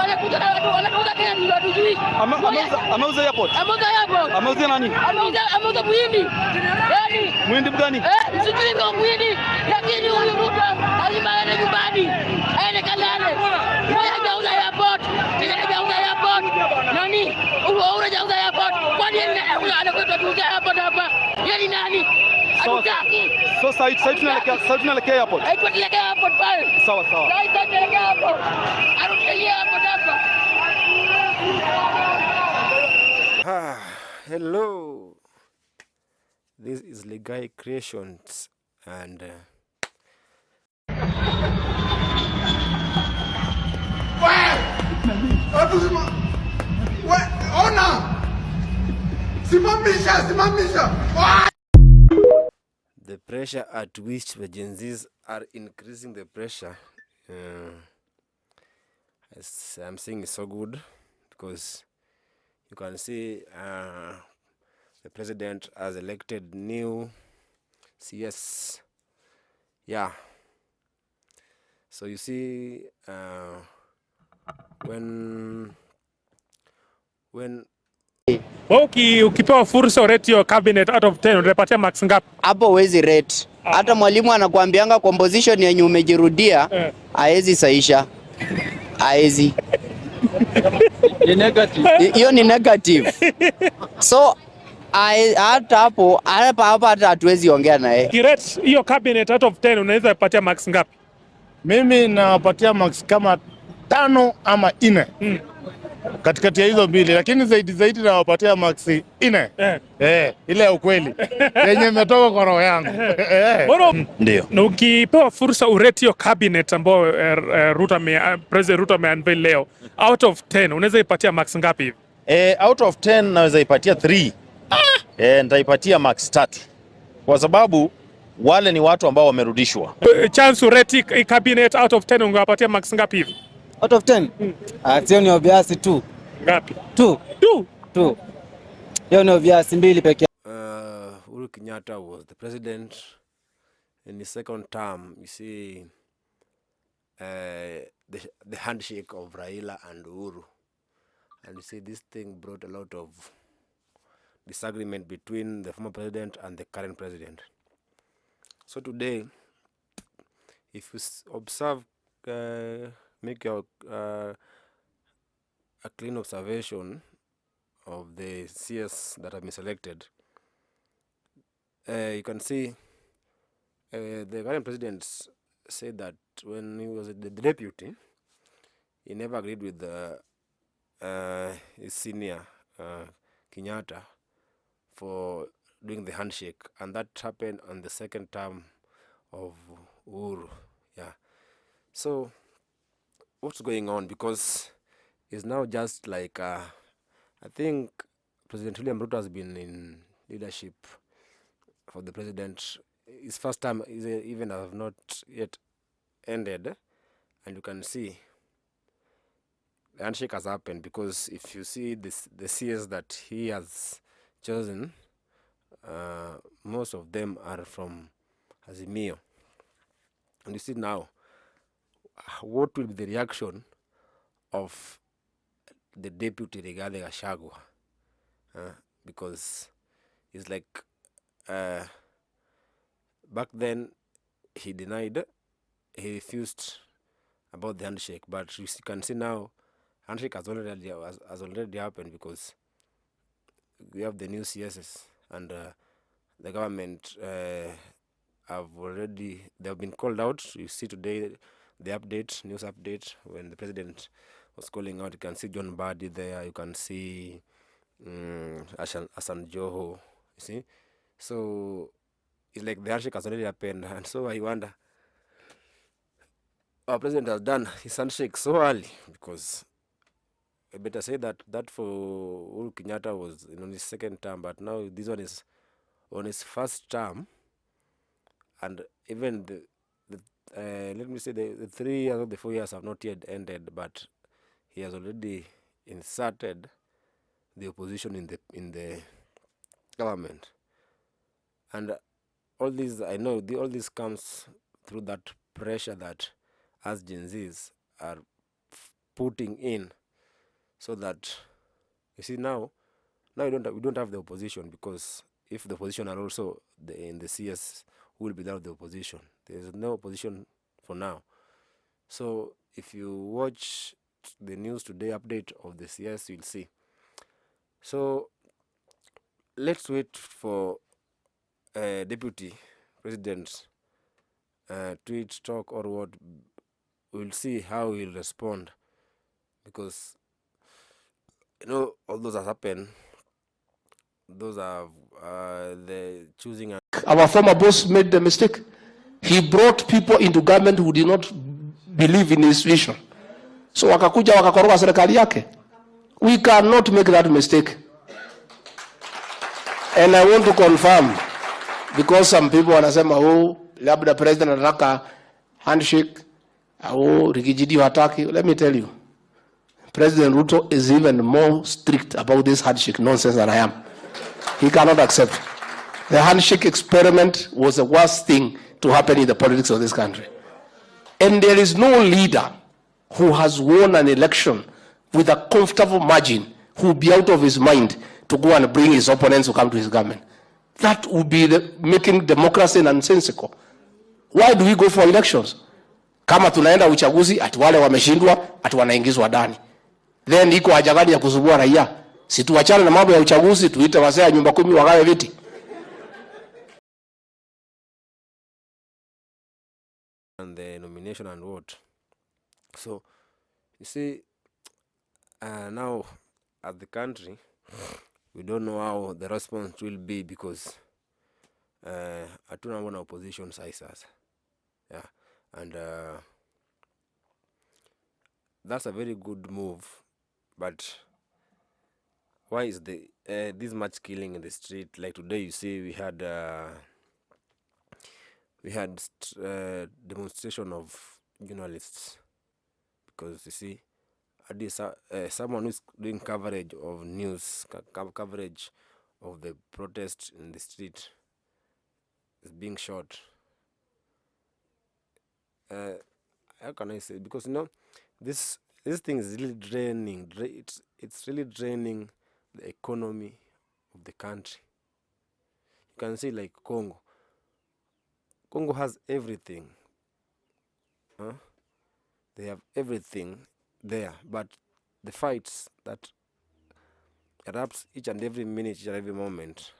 wanakuja na wanauza tena ndio hatujui. Ameuza airport. Ameuza nani? Ameuza muhindi. Yaani muhindi gani? Sijui kwa muhindi, lakini huyu Ruto lazima aende nyumbani. Aende kalale. Moja hajauza airport. Hajauza airport. Nani? Hajauza airport. Kwani anakuja kuuza airport hapa? Yeye nani? So sasa tunaelekea airport. Tunaelekea airport pale. Sawa. Sasa tunaelekea airport. Arudie airport hapa. Hello. This is Legai Creations and the pressure at which the Gen Zs are increasing the pressure, as I'm saying, is so good because you can see the president has elected new CS. Yeah. So you see, when ukipewa fursa urate your cabinet out of 10 unapatia max ngapi? Hapo huwezi rate. Hata mwalimu anakuambianga composition yenye umejirudia haezi saisha. Haezi. Hiyo ni negative. So hata hapo hata hatuwezi ongea naye. Kirate hiyo cabinet out of 10 unaweza patia max ngapi? Mimi napatia max kama 5 ama 4. Katikati ya hizo mbili, lakini zaidi nawapatia max 4. Ile ya ukweli yenye imetoka kwa roho yangu. Ndio. Na ukipewa fursa urate hiyo cabinet ambayo President Ruto ameunveil leo out of 10 unaweza ipatia max ngapi hivi? Out of 10 naweza ipatia 3. Nitaipatia max 3. Kwa sababu wale ni watu ambao wamerudishwa. Chance urate cabinet out of 10 ungewapatia max ngapi hivi? Out of 10? Sio ni obvious 2. Ngapi? 2. Hiyo ni obvious 2 pekee. Uhuru Kenyatta was the president in his second term. You see the handshake of Raila and Uhuru. And you see this thing brought a lot of disagreement between the former president and the current president. So today, if you observe, make your a clean observation of the CS that have been selected, you can see the current president said that when he was the deputy, he never agreed with his senior Kenyatta for doing the handshake, and that happened on the second term of Uhuru. Yeah. So what's going on? Because it's now just like I think President William Ruto has been in leadership for the president. His first time even have not yet ended, and you can see the handshake has happened because if you see the CS that he has chosen, most of them are from Azimio, and you see now what will be the reaction of the deputy Rigathi Gachagua, because it's like back then he refused about the handshake, but you can see now handshake has already happened because we have the new CSs and the government they have been called out. You see today the news update when the president was calling out. You can see John Badi there. You can see Hassan Joho. You see, so it's like the handshake has already happened, and so I wonder our president has done his handshake so early, because I better say that for Uhuru Kenyatta was in his second term, but now this one is on his first term, and even let me say the 3 years or the 4 years have not yet ended, but he has already inserted the opposition in the government, and all this I know all this comes through that pressure that us Gen Zs are putting in, so that you see now we don't have the opposition, because if the opposition are also in the CS, who will be without the opposition? There is no opposition for now. So if you watch the news today update of the CS, you'll see. So let's wait for Deputy President tweet, talk, or what. We'll see how he'll respond, because all those has happened. Those are the choosing. Our former boss made the mistake. He brought people into government who did not believe in his vision. So wakakuja wakakoroga serikali yake. We cannot make that mistake. And I want to confirm, because some people wanasema labda president anataka handshake au Rigijidi hataki. Let me tell you, President Ruto is even more strict about this handshake nonsense than I am. He cannot accept. The handshake experiment was the worst thing to happen in the politics of this country. And there is no leader who has won an election with a comfortable margin who will be out of his mind to go and bring his opponents to come to his government. That would be making democracy nonsensical. Why do we go for elections? Kama tunaenda uchaguzi ati wale wameshindwa ati wanaingizwa ndani. Then iko haja gani ya kuzubua raia? Si tuachane na mambo ya uchaguzi, tuite wazee wa nyumba 10 wagawe viti. And the nomination and what. So you see, now at the country, we don't know how the response will be, because hatuna wana opposition sizes. Yeah, and that's a very good move, but why is this much killing in the street? Like today, you see, we had demonstration of journalists, because you see, someone who's doing coverage of news, coverage of the protest in the street, is being shot. How can I say? Because this thing is really draining. It's really draining the economy of the country. You can see, like Congo. Congo has everything. They have everything there, but the fights that erupts each and every minute, each and every moment,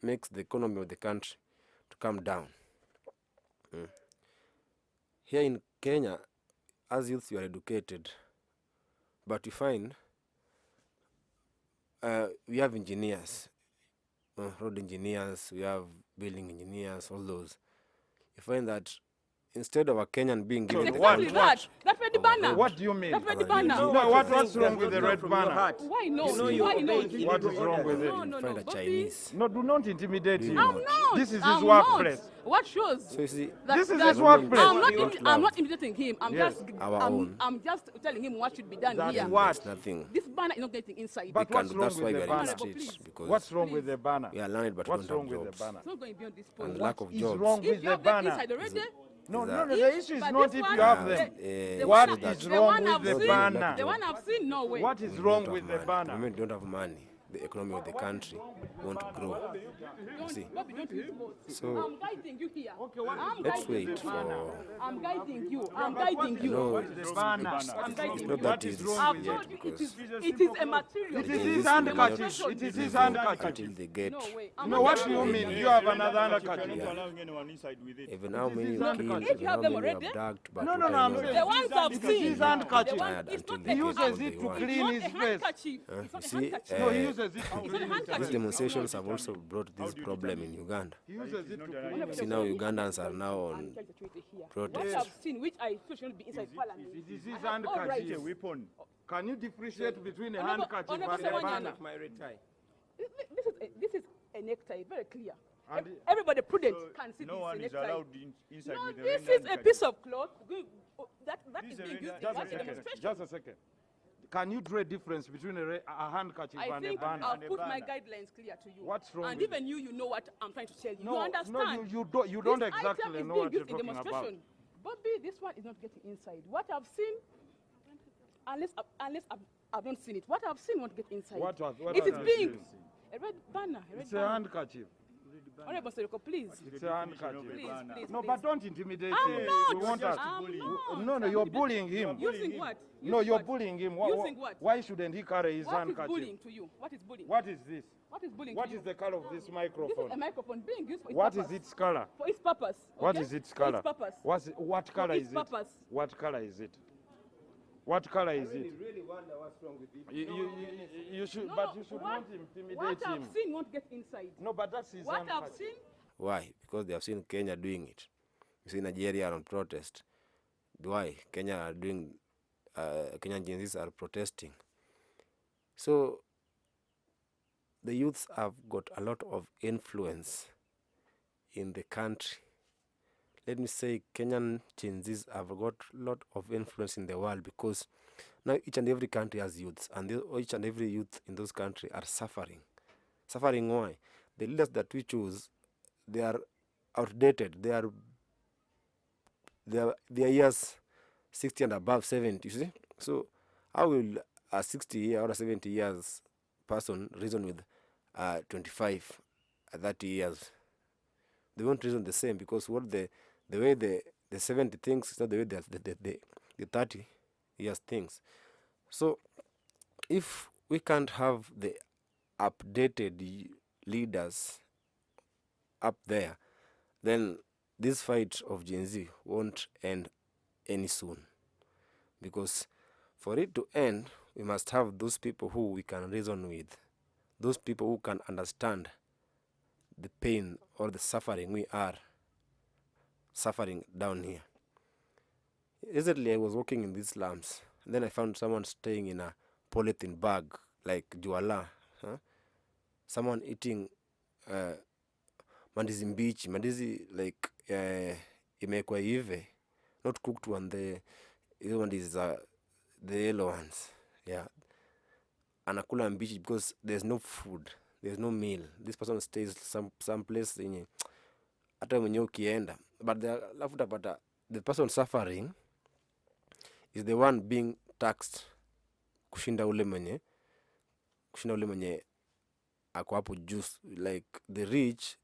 makes the economy of the country to come down. Here in Kenya, as youth, you are educated, but you find we have engineers, road engineers, we have building engineers, all those. You find that instead of a Kenyan being given exactly that red banner. What do you mean? That red banner. No, what's wrong with the red banner? Why not? Why not? What is wrong with it? You find a Chinese. No, do not intimidate him. I'm not. This is his I'm workplace. not. What shows? So you see, This is his workplace. I'm not imitating him. I'm Yes. I'm just telling him what should be done That's here. what? there's nothing. This banner is not getting inside. But what's wrong That's why with we the are in the banner? streets, because What's wrong with the banner? we are learned but What's don't wrong have with jobs. the banner? It's not going beyond this And point. lack of Is jobs. wrong If with you the have them banner? inside already, No, that- the issue is but not this if one- you have the- them. the What one- is the wrong one with I've the seen- banner? The one I've seen, no way. What is We wrong don't with have the money. banner? Women don't have money. The economy of the country won't grow. You see, Bobby, don't use words. so I'm guiding you here. I'm let's guiding wait you. for. I'm guiding you. I'm guiding you. No, The banner. I'm guiding it's you. not that easy I've yet, told you because it is a material. It is This his is handkerchief. demonstration. It is his until handkerchief. they get. No way. No, what do you mean? You have another handkerchief. Even how many his you handkerchief. killed, If you how have them many you already- abduct, but No, what no, I I'm know saying- The ones I've It is seen. his handkerchief. The one- tired it's until not they He the get uses what they it to want. clean It's his not a face. handkerchief. It's You not a see, handkerchief. No, he uses it to It's not a clean his handkerchief. these demonstrations have also brought this problem in Uganda. He uses it to clean his See, now Ugandans are now on What protest. I've seen, which I feel should not be inside parliament. It is his I have all rights. handkerchief. Can you differentiate between a Honorable- handkerchief Honorable and a Sewanyana. banner? This is a necktie, very clear. And Everybody prudent can see No this one is is a necktie. allowed inside No, with a this red is a handkerchief. piece of cloth. That This is is a being red- used Just in a the second. demonstration. Just a second. Can you draw a difference between a handkerchief I and a think banner? I'll and a put my banner. guidelines clear to you. What's wrong And with even you know what I'm trying to tell you. You No, understand? you don't. You don't This exactly item is know being what you're used in talking about. demonstration. Bobby, this one is not getting inside. What I've seen, unless I've not seen it. What I've seen won't get inside. What It is have being you seen? a red banner. It's a handkerchief. Honorable Seriko, please. It's a handkerchief. Please, No, please. but don't intimidate I'm him. not. We want us to I'm bully him. not. No, you're bullying him. Using what? No, Using you're what? bullying him. Using what? Why shouldn't he carry his What is handkerchief? bullying to you? What is bullying? What is this? What is bullying What to you? is the color of this This is microphone? a microphone being used for its What purpose. is its color? For its purpose. What okay? is its For color? its purpose. What color its is it? purpose. What color is it? What color is it? really wonder what's wrong with it. You should, No, but you should what- not intimidate What him. I've seen won't get inside. No, but that's his What I've handkerchief. seen, Why? Because they have seen Kenya doing it. You see Nigeria are on protest. Why? Kenya are doing, Kenyan Gen Zs are protesting. So the youths have got a lot of influence in the country. Let me say Kenyan Gen Zs have got a lot of influence in the world, because now each and every country has youths, and each and every youth in those countries are suffering. Suffering why? The leaders that we choose, they are outdated. They are years 60 and above, 70, you see. So how will a 60 year or a 70 years person reason with 25, 30 years? They won't reason the same, because what the way the 70 thinks is not the way the 30 years thinks. So if we can't have the updated leaders up there, then this fight of Gen Z won't end any soon. Because for it to end, we must have those people who we can reason with, those people who can understand the pain or the suffering we are suffering down here. Recently, I was walking in these slums, and then I found someone staying in a polythene bag, like juala. Someone eating mandizi mbichi, mandizi like imekwa hivi, not cooked one. The mandizi are the yellow ones. Yeah, anakula mbichi because there's no food, there's no meal. This person stays some place yenye hata mwenyewe ukienda, but the person suffering is the one being taxed kushinda ule mwenye ako hapo juice. Like the rich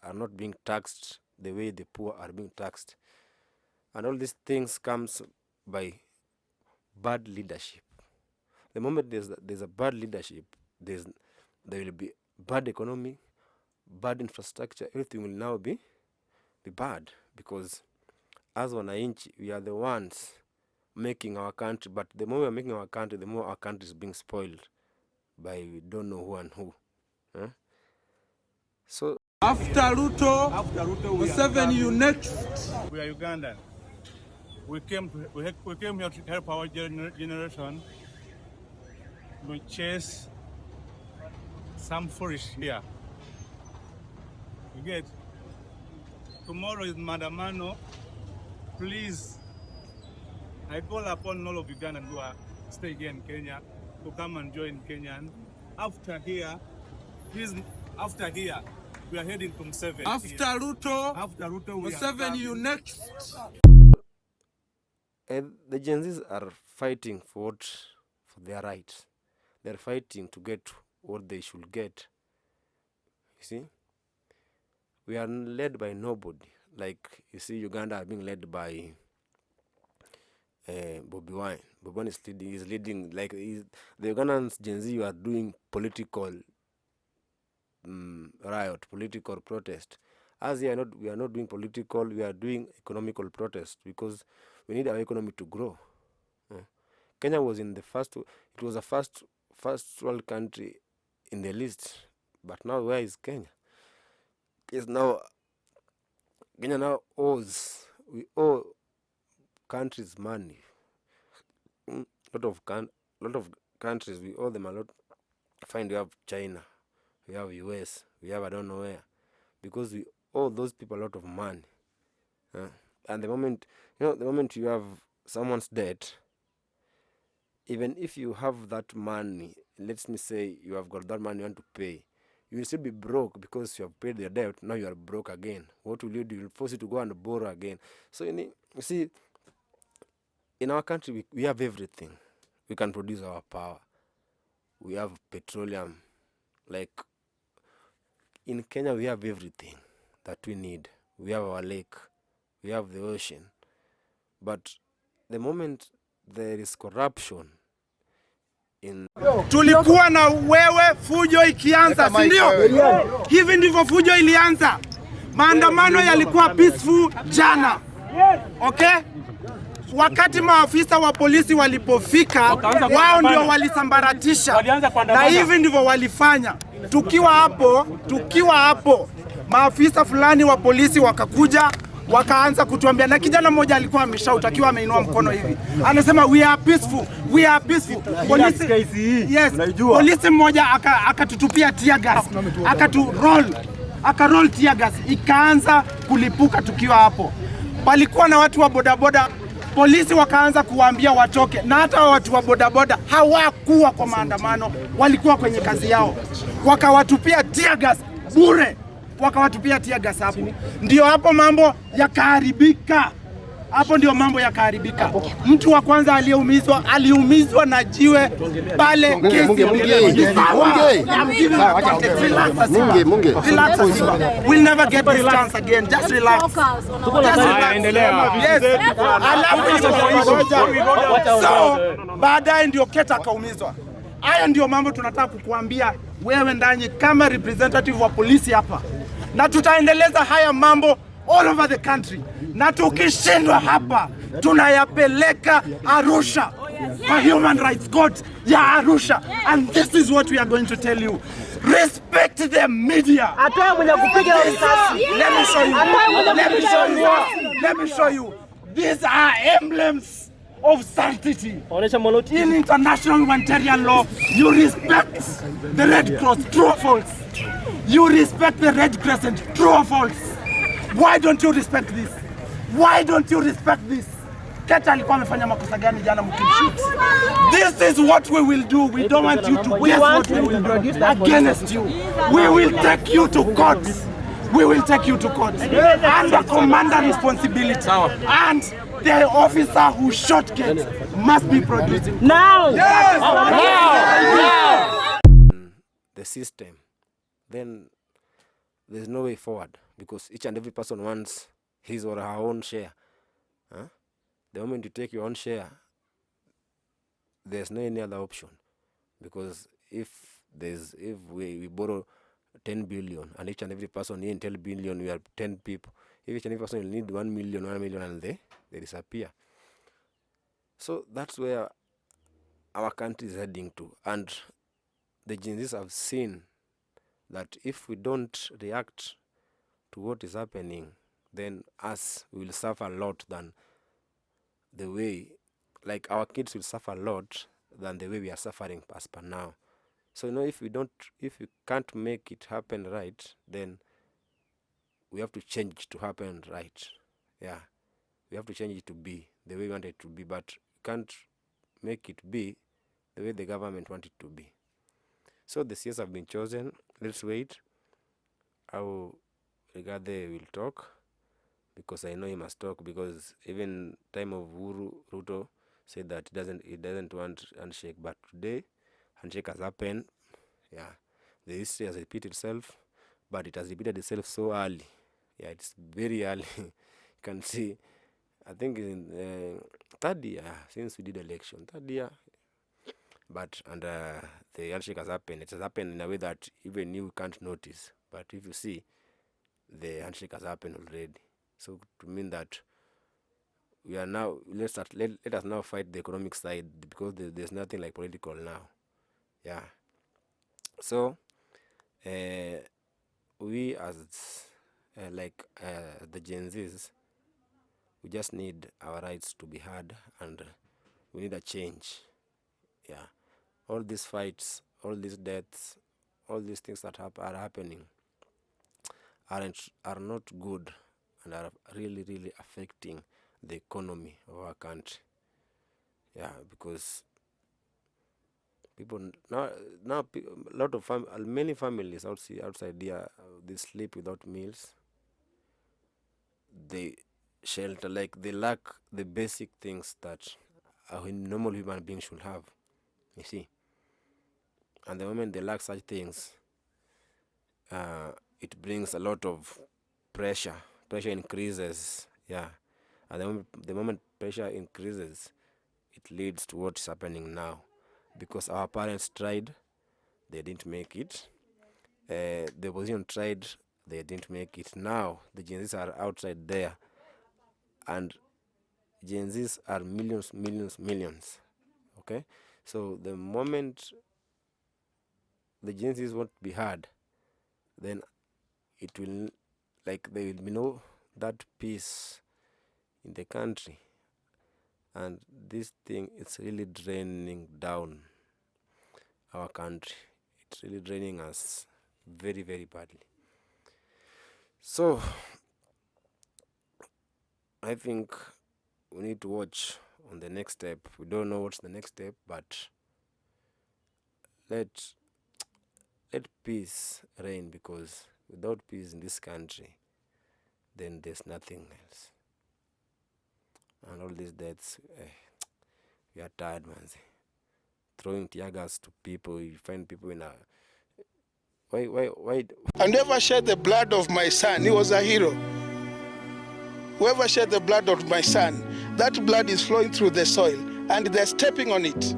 are not being taxed the way the poor are being taxed, and all these things comes by bad leadership. The moment there's a bad leadership, there will be bad economy, bad infrastructure. Everything will now be bad, because as wananchi, we are the ones making our country. But the more we are making our country, the more our country is being spoiled by we don't know who and who. So after Ruto, Museveni, you next. We are Ugandan. We came here to help our generation to chase some foolish here. You get? Tomorrow is Mandamano. Please, I call upon all of Ugandans who are stay here in Kenya to come and join Kenyan. After here, we are heading to Museveni. After Ruto, Museveni, you next. The Gen Zs are fighting for their rights. They're fighting to get what they should get. You see, we are led by nobody. Like you see, Uganda are being led by Bobi Wine. Bobi Wine is leading. Like the Ugandans Gen Z are doing political riot, political protest. As we are not doing political, we are doing economical protest, because we need our economy to grow. Kenya was in the first. It was the first world country in the list, but now where is Kenya? Kenya now owes. We owe countries money. Lot of countries we owe them a lot. Find we have China, we have US, we have I don't know where, because we owe those people a lot of money. And the moment you have someone's debt, even if you have that money, let me say you have got that money you want to pay, you will still be broke because you have paid your debt. Now you are broke again. What will you do? It will force you to go and borrow again. So you see, in our country we have everything. we can produce our power. We have petroleum. Like in Kenya, we have everything that we need. We have our lake, we have the ocean. But the moment there is corruption in... Tulikuwa na wewe fujo ikianza, si ndio? Hivi ndivyo fujo ilianza. Maandamano yalikuwa peaceful jana. Okay? Wakati maafisa wa polisi walipofika, wao ndio walisambaratisha. Na hivi ndivyo walifanya. Tukiwa hapo, maafisa fulani wa polisi wakakuja, wakaanza kutuambia, na kijana mmoja alikuwa ameshautakiwa ameinua mkono hivi. Anasema we are peaceful, we are peaceful. Polisi mmoja akatutupia tear gas, akaroll tear gas, ikaanza kulipuka tukiwa hapo. Palikuwa na watu wa bodaboda, polisi wakaanza kuwaambia watoke, na hata watu wa bodaboda hawakuwa kwa maandamano, walikuwa kwenye kazi yao. Wakawatupia tear gas bure. Wakawatupia tear gas hapo. Ndio hapo mambo yakaharibika. Hapo ndio mambo yakaharibika. Mtu wa kwanza aliumizwa na jiwe pale kesi. We'll never get this chance again. Just relax. So, baadaye ndio Keta akaumizwa. Haya ndio mambo tunataka kukuambia wewe ndani kama representative wa polisi hapa. Na tutaendeleza haya mambo all over the country. Na tukishindwa hapa, tunayapeleka Arusha, kwa Human Rights Court ya Arusha. And this is what we are going to tell you. Respect the media. Let me show you. These are emblems of sanctity. In international humanitarian law, you respect the Red Cross, true or false? You respect the Red Crescent, true or false? Why don't you respect this? Why don't you respect this? Keta alikuwa amefanya makosa gani jana mkimshoot? This is what we will do. We don't want you to guess what we will do against you. We will take you to court. We will take you to court. Under commander responsibility. And the officer who shot Kate must be produced. Now! Yes! The system, then there's no way forward, because each and every person wants his or her own share. The moment you take your own share, there's no any other option, because if we borrow 10 billion and each and every person in 10 billion, we are 10 people. If each and every person will need 1 million, and they disappear. So that's where our country is heading to. And the Gen Zs have seen that if we don't react to what is happening, then us will suffer a lot than the way, like our kids will suffer a lot than the way we are suffering as per now. So if we can't make it happen right, then we have to change it to happen right. Yeah, we have to change it to be the way we want it to be, but we can't make it be the way the government wants it to be. So the CS have been chosen. Let's wait how Rigathi will talk, because I know he must talk, because even time of Uhuru, Ruto said that he doesn't want handshake, but today handshake has happened. Yeah, the history has repeated itself, but it has repeated itself so early. Yeah, it's very early. You can see, I think in third year since we did election, third year. But the handshake has happened. It has happened in a way that even you can't notice. But if you see, the handshake has happened already. So to mean that we are now, let us now fight the economic side, because there's nothing like political now. Yeah. So we as the Gen Zs, we just need our rights to be heard, and we need a change. Yeah. All these fights, all these deaths, all these things that are happening are not good, and are really, really affecting the economy of our country. Yeah, because people now many families outside here, they sleep without meals. They shelter, like they lack the basic things that a normal human being should have. you see. And the moment they lack such things, it brings a lot of pressure. Pressure increases, yeah. And the moment pressure increases, it leads to what's happening now. Because our parents tried, they didn't make it. The opposition tried, they didn't make it. Now, the Gen Zs are outside there. And Gen Zs are millions. Okay? So the moment the Gen Zs won't be heard, then it will, like, there will be no that peace in the country. And this thing, it's really draining down our country. It's really draining us very, very badly. So I think we need to watch on the next step. We don't know what's the next step, but let peace reign, because without peace in this country, then there's nothing else. And all these deaths, we are tired, man. Throwing tear gas to people, you find people in a... Why? I never shed the blood of my son. He was a hero. Whoever shed the blood of my son, that blood is flowing through the soil, and they're stepping on it.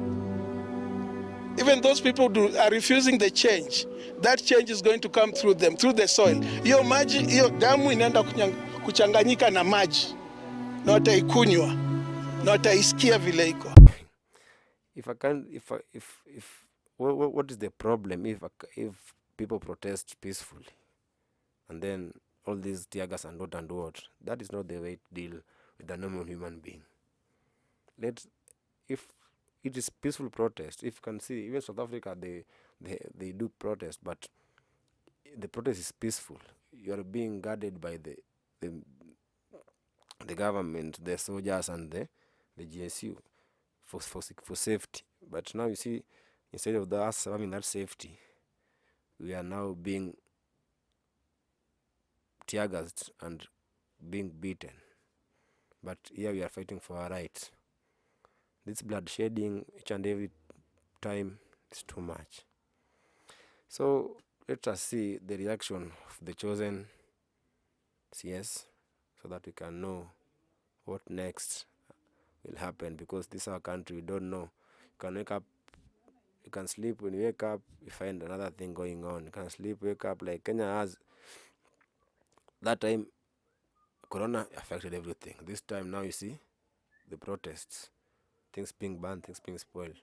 Even those people are refusing the change. That change is going to come through them, through the soil. Hiyo maji, hiyo damu inaenda kuchanganyika na maji, na wataikunywa, na wataisikia vile iko. What is the problem if people protest peacefully, and then all these tear gas and what? That is not the way to deal with a normal human being. If it is peaceful protest, if you can see, even South Africa, they do protest, but the protest is peaceful. You are being guarded by the government, the soldiers, and the GSU for safety. But now you see, instead of us having that safety, we are now being tear gassed and being beaten. But here we are fighting for our rights. This bloodshedding each and every time is too much. So let us see the reaction of the chosen CS, so that we can know what next will happen, because this is our country. We don't know. You can wake up, you can sleep. When you wake up, you find another thing going on. You can sleep, wake up, like Kenya has. That time, Corona affected everything. This time now, you see the protests, things being banned, things being spoiled.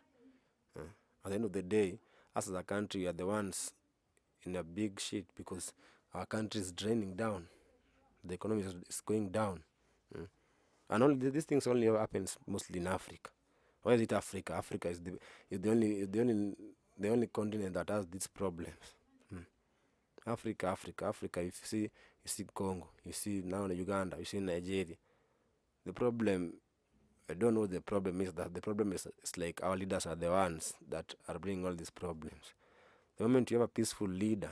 At the end of the day, us as a country, we are the ones in a big shit, because our country is draining down. The economy is going down. And all these things only happens mostly in Africa. Why is it Africa? Africa is the only continent that has these problems. Africa. You see Congo, you see now Uganda, you see Nigeria. The problem, I don't know what the problem is. That the problem is like our leaders are the ones that are bringing all these problems. The moment you have a peaceful leader,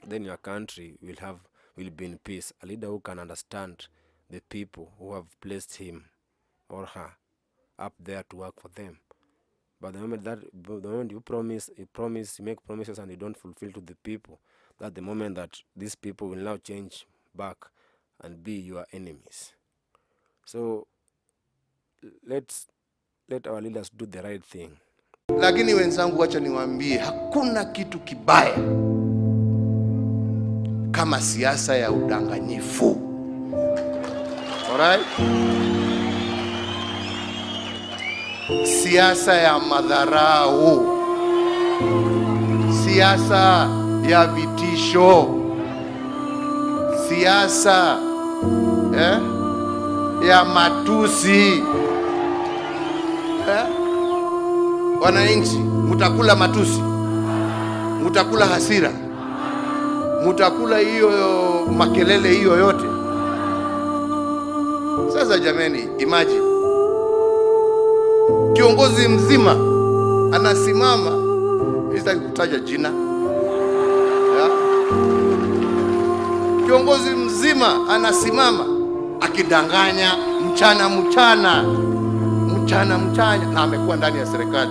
then your country will be in peace. A leader who can understand the people who have placed him or her up there to work for them. But the moment you make promises and you don't fulfill to the people, that's the moment that these people will now change back and be your enemies. So let our leaders do the right thing. Lakini wenzangu, wacha niwaambie, hakuna kitu kibaya kama siasa ya udanganyifu. Alright? Siasa ya madharau, siasa ya vitisho, siasa ya matusi. Wananchi, mutakula matusi, mutakula hasira, mutakula hiyo makelele hiyo yote. Sasa jameni, imagine kiongozi mzima anasimama, sitaki kutaja jina, kiongozi mzima anasimama akidanganya mchana mchana na amekuwa ndani ya serikali.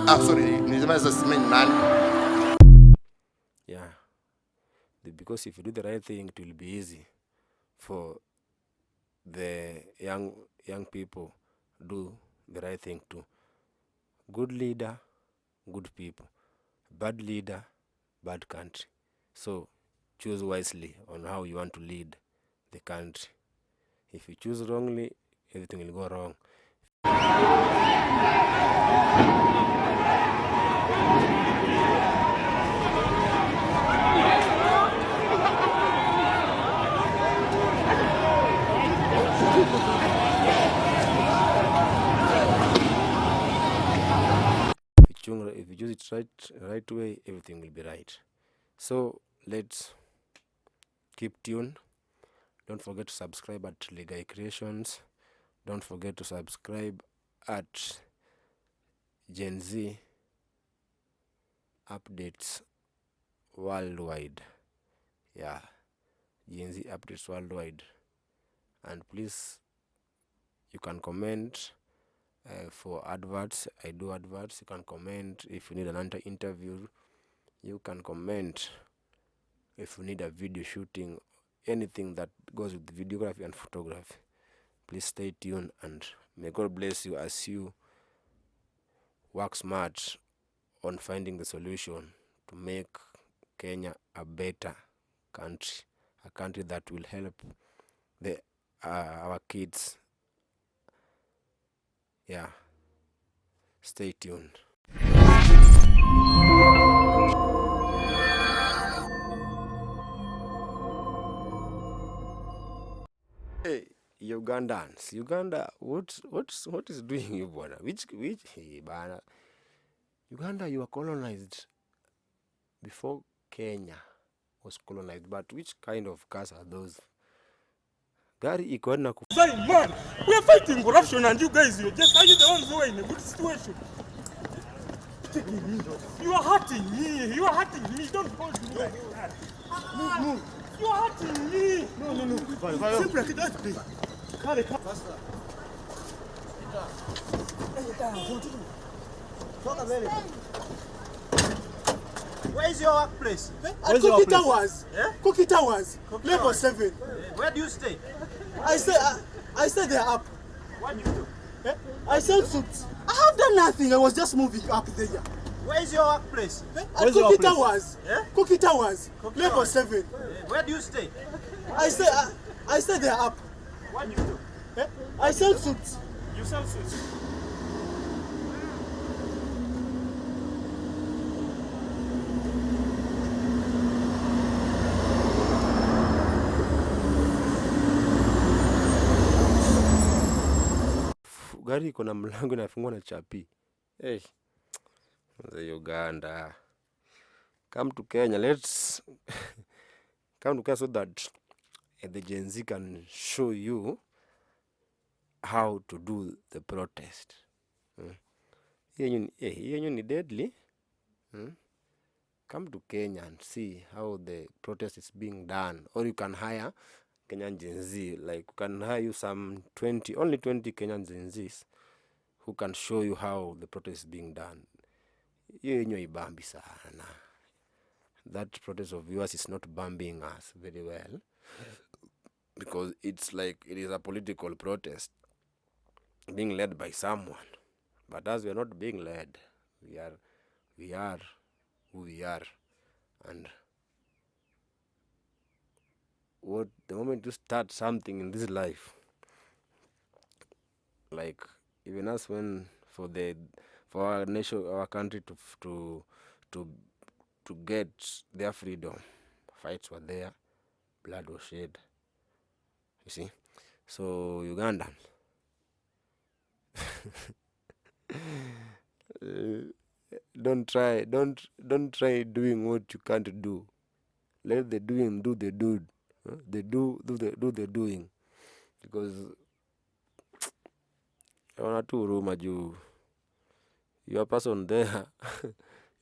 Nisema sasa nani? Yeah, because if you do the right thing, it will be easy for the young people do the right thing too. Good leader, good people. Bad leader, bad country. So choose wisely on how you want to lead the country. If you choose wrongly, everything will go wrong. If you choose it right way, everything will be right. So let's keep tuned. Don't forget to subscribe at Legai Creations. Don't forget to subscribe at Gen Z Updates Worldwide. Yeah, Gen Z Updates Worldwide. And please, you can comment for adverts. I do adverts. You can comment if you need an interview. You can comment if you need a video shooting, anything that goes with videography and photography. Please stay tuned, and may God bless you as you work smart on finding the solution to make Kenya a better country, a country that will help our kids. Yeah, stay tuned. Hey, Ugandans, Uganda, what is doing you, bwana? Hey, bana, Uganda, you were colonized before Kenya was colonized, but which kind of cars are those? Gari iko na Man, we are fighting corruption, and you guys, are the ones who are in a good situation. You are hurting me. You are hurting me. Don't hold me like that. Move. You are hurting me. No. Simply, please. Carry. Faster. Where is your workplace? At Cookie Towers. Yeah? Cookie Towers. Level 7. Where do you stay? I say they are up. What do you do? I sell suits. I have done nothing. I was just moving up there. Where is your workplace? At Cookie Towers. Yeah? Cookie Towers. Level 7. Where do you stay? I say they are up. What do you do? I sell suits. You sell suits? Gari iko na mlango inafungwa na chapi. Hey, Uganda, come to Kenya. Let's come to Kenya so that the Gen Z can show you how to do the protest. Hiyo ni deadly. Come to Kenya and see how the protest is being done. Or you can hire Kenyan Gen Z. Like, you can hire you only 20 Kenyan Gen Zs who can show you how the protest is being done. Ibambi sana. That protest of yours is not bumping us very well, because it's like it is a political protest being led by someone. But as we are not being led, we are who we are. And the moment you start something in this life, like even us, when for our nation, our country to get their freedom, fights were there, blood was shed. You see, so Ugandan, don't try doing what you can't do. Let the doing do the dude. They do the doing, because I want to room you. Your person there,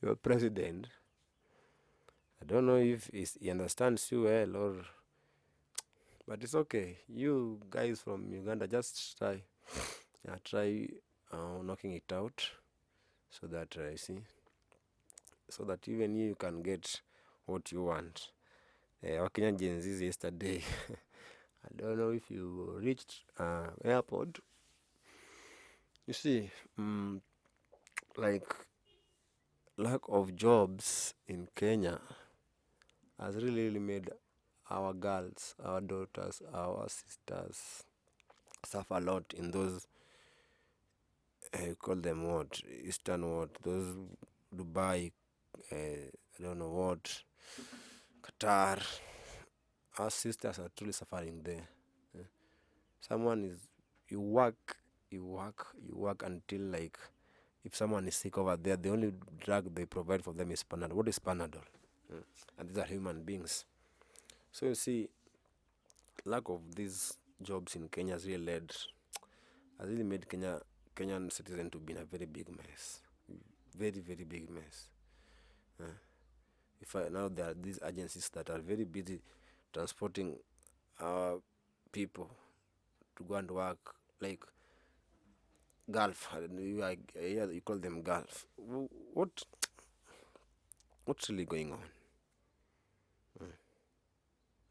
your president. I don't know if he understands you well, but it's okay. You guys from Uganda, just try knocking it out, so that so that even you can get what you want. Wakenya Gen Z yesterday, I don't know if you reached airport. You see, like lack of jobs in Kenya has really made our girls, our daughters, our sisters suffer a lot in those, you call them what, Eastern what, those Dubai, I don't know what, Qatar. Our sisters are truly suffering there. You work until, like, if someone is sick over there, the only drug they provide for them is Panadol. What is Panadol? And these are human beings. So you see, lack of these jobs in Kenya has really made Kenyan citizens to be in a very big mess. Very, very big mess. Now there are these agencies that are very busy transporting our people to go and work, like Gulf. You call them Gulf. What's really going on?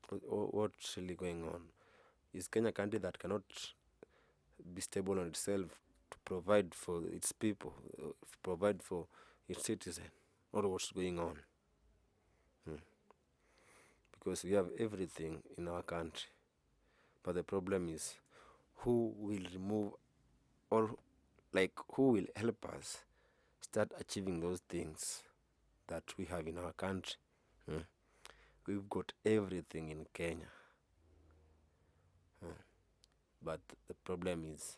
What's really going on? Is Kenya a country that cannot be stable on itself to provide for its people, provide for its citizens? Or what's going on? Because we have everything in our country, but the problem is who will remove, or like who will help us start achieving those things that we have in our country. We've got everything in Kenya, but the problem is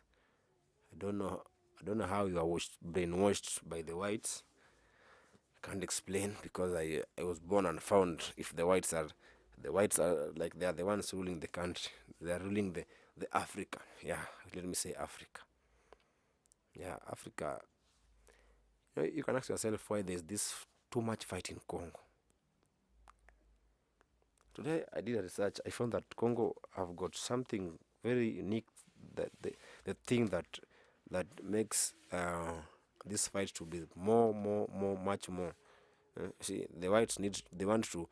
I don't know how you are brainwashed by the whites. I can't explain, because I was born and found if the whites are like, they are the ones ruling the country. They are ruling the Africa. Yeah, let me say Africa. Yeah, Africa. You can ask yourself why there's this too much fight in Congo. Today I did a research. I found that Congo have got something very unique. That the thing that makes this fight to be much more. See, the whites want to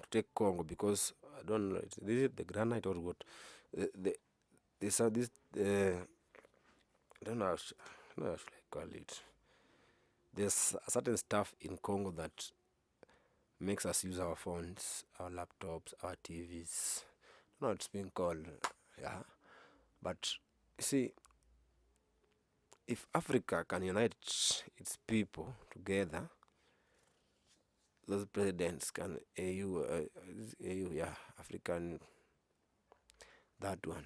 take Congo, because I don't know, this is the granite or what. This I don't know how should I call it. There's a certain stuff in Congo that makes us use our phones, our laptops, our TVs. I don't know what it's being called. Yeah, but you see, if Africa can unite its people together, those presidents can African, that one.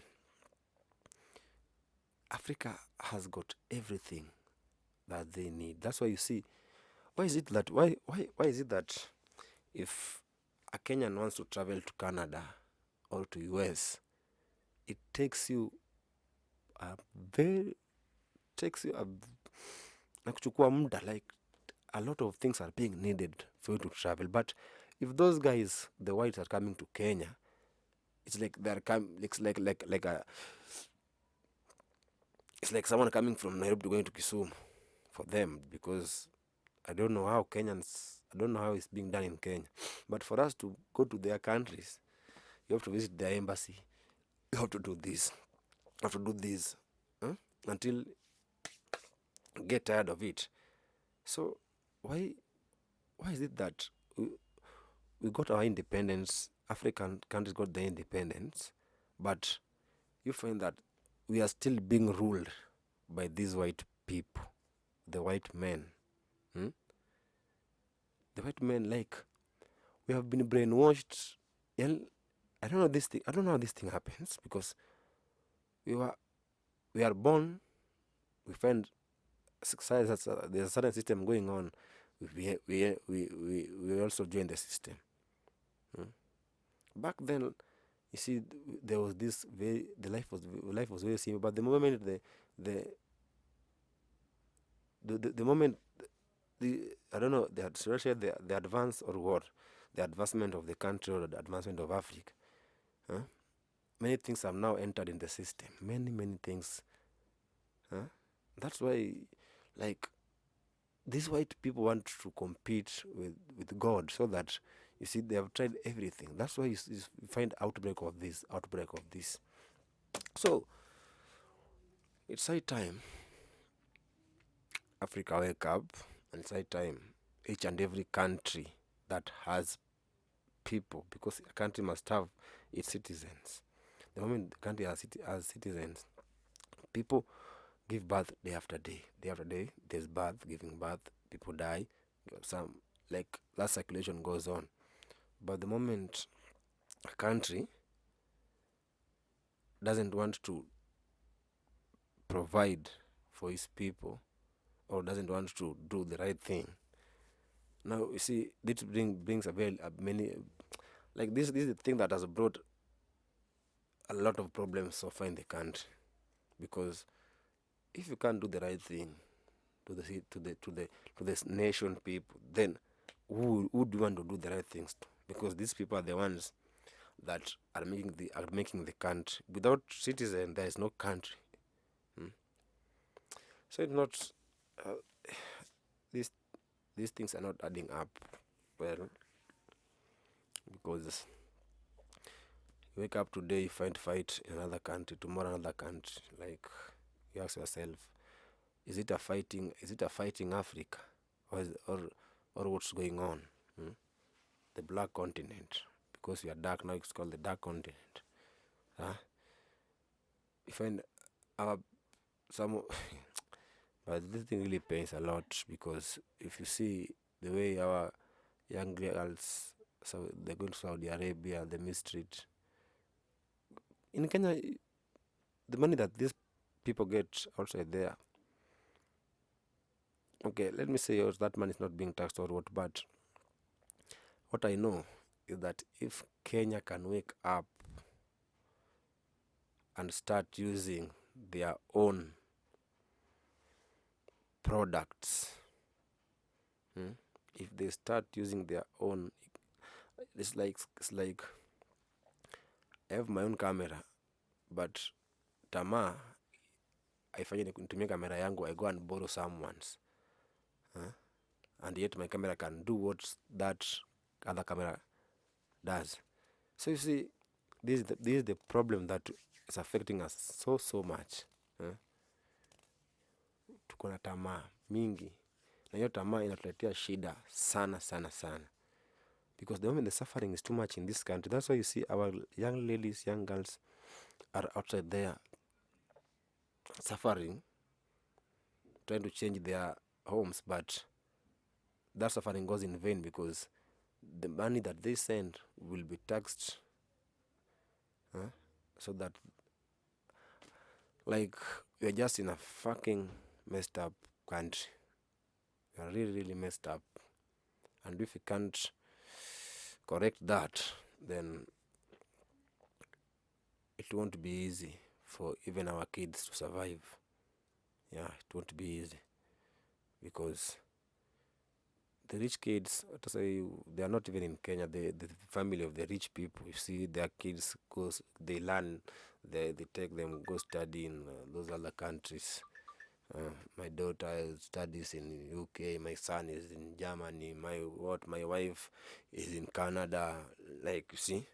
Africa has got everything that they need. That's why you see, why is it that if a Kenyan wants to travel to Canada or to US, it takes you kuchukua muda, like a lot of things are being needed for you to travel. But if those guys, the whites, are coming to Kenya, it's like it's like someone coming from Nairobi going to Kisumu for them, because I don't know how it's being done in Kenya. But for us to go to their countries, you have to visit their embassy, you have to do this, you have to do this, until you get tired of it. So why is it that we got our independence, African countries got their independence, but you find that we are still being ruled by these white people, the white men. The white men, like, we have been brainwashed. And I don't know how this thing happens, because we are born, we find there's a certain system going on. We also join the system. Back then, you see, there was this life was very simple. But the moment the moment I don't know, the advance or what, the advancement of the country or the advancement of Africa, many things have now entered in the system. Many things. Huh? That's why, like, these white people want to compete with God, so that, you see, they have tried everything. That's why you find outbreak of this. So it's high time Africa wake up, and it's high time each and every country that has people, because a country must have its citizens. The moment the country has citizens, people give birth day after day. Day after day, there's giving birth, people die. Some, like, that circulation goes on. But the moment a country doesn't want to provide for its people, or doesn't want to do the right thing, now, you see, this brings many, like, this is the thing that has brought a lot of problems so far in the country. Because if you can't do the right thing to the nation people, then who do you want to do the right things to? Because these people are the ones that are making the country. Without citizen, there is no country. So it's not these things are not adding up well, because you wake up today, you find fight in another country, tomorrow another country. Like, you ask yourself, is it a fighting Africa, or what's going on? The black continent, because we are dark now, it's called the dark continent. You find some but this thing really pains a lot, because if you see the way our young girls, so they go to Saudi Arabia, they mistreat. In Kenya, the money that these people get outside there, okay, let me say that money is not being taxed or what, but what I know is that if Kenya can wake up and start using their own products, if they start using their own, it's like I have my own camera, but tamaa haifanye nitumie camera yangu, I go and borrow someone's, and yet my camera can do what that other camera does. So you see, this is the problem that is affecting us so much. Tuko na tamaa mingi, na hiyo tamaa inatuletea shida sana, because the moment the suffering is too much in this country. That's why you see our young ladies, young girls are outside there suffering, trying to change their homes, but that suffering goes in vain, because the money that they send will be taxed, so that, like, we're just in a fucking messed up country. We are really messed up, and if we can't correct that, then it won't be easy for even our kids to survive. Yeah, it won't be easy, because the rich kids, they are not even in Kenya. The family of the rich people, you see, their kids they learn, they take them, go study in those other countries. My daughter studies in UK, my son is in Germany, my wife is in Canada. Like, you see,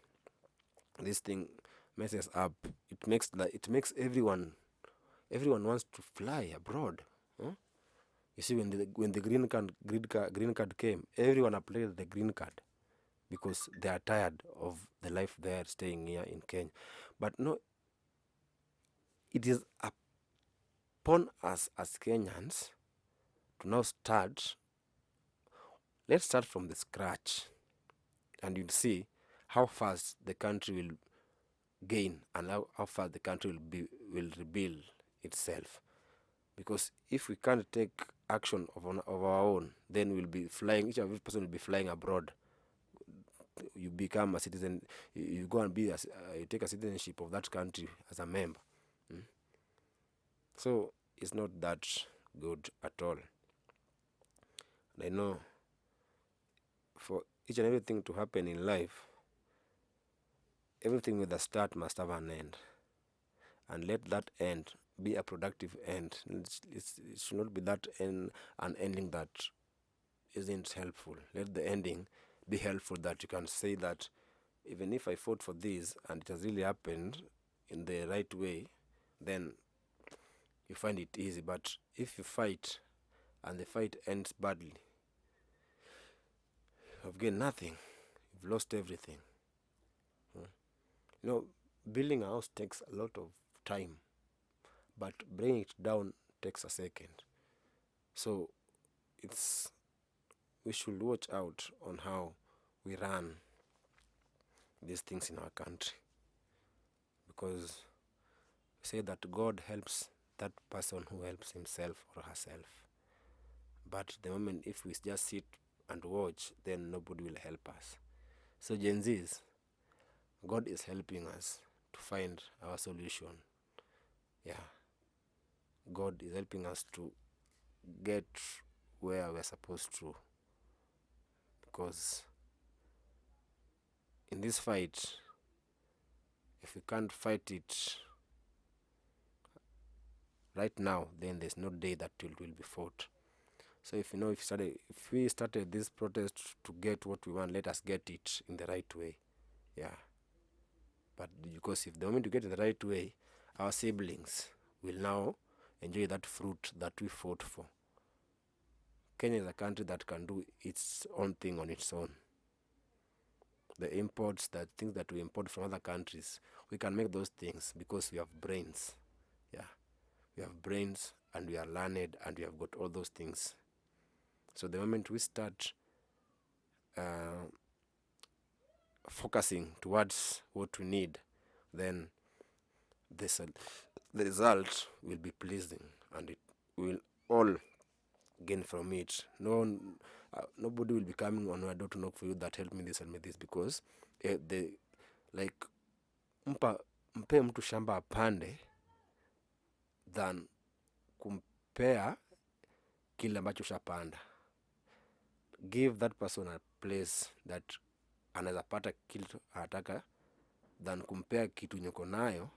this thing messes up. It makes everyone wants to fly abroad. You see, when the green card came, everyone applied the green card, because they are tired of the life they are staying here in Kenya. But no, it is upon us as Kenyans to now start. Let's start from the scratch, and you'll see how fast the country will gain, and how fast the country will rebuild itself. Because if we can't take action of our own, then we'll be flying. Each and every person will be flying abroad. You become a citizen. You go and you take a citizenship of that country as a member. So it's not that good at all. And I know for each and everything to happen in life, everything with a start must have an end, and let that end be a productive end. It should not be that end, an ending that isn't helpful. Let the ending be helpful, that you can say that even if I fought for this and it has really happened in the right way, then you find it easy. But if you fight and the fight ends badly, you've gained nothing, you've lost everything. You know, building a house takes a lot of time, but bringing it down takes a second. So we should watch out on how we run these things in our country, because we say that God helps that person who helps himself or herself. But the moment if we just sit and watch, then nobody will help us. So Gen Zs, God is helping us to find our solution. Yeah, God is helping us to get where we're supposed to, because in this fight, if we can't fight it right now, then there's no day that it will be fought. So if we started this protest to get what we want, let us get it in the right way. Yeah. But because if the moment we get it the right way, our siblings will now enjoy that fruit that we fought for. Kenya is a country that can do its own thing on its own. The imports, the things that we import from other countries, we can make those things because we have brains. Yeah, we have brains and we are learned and we have got all those things. So the moment we start focusing towards what we need, then the result will be pleasing and it will all gain from it. Nobody will be coming on my door to knock for you that help me this and me this, because mpe mtu shamba apande than kumpea kile ambacho shapanda. Give that person a place that anaweza pata kitu anataka than kumpea kitu nyoko nayo.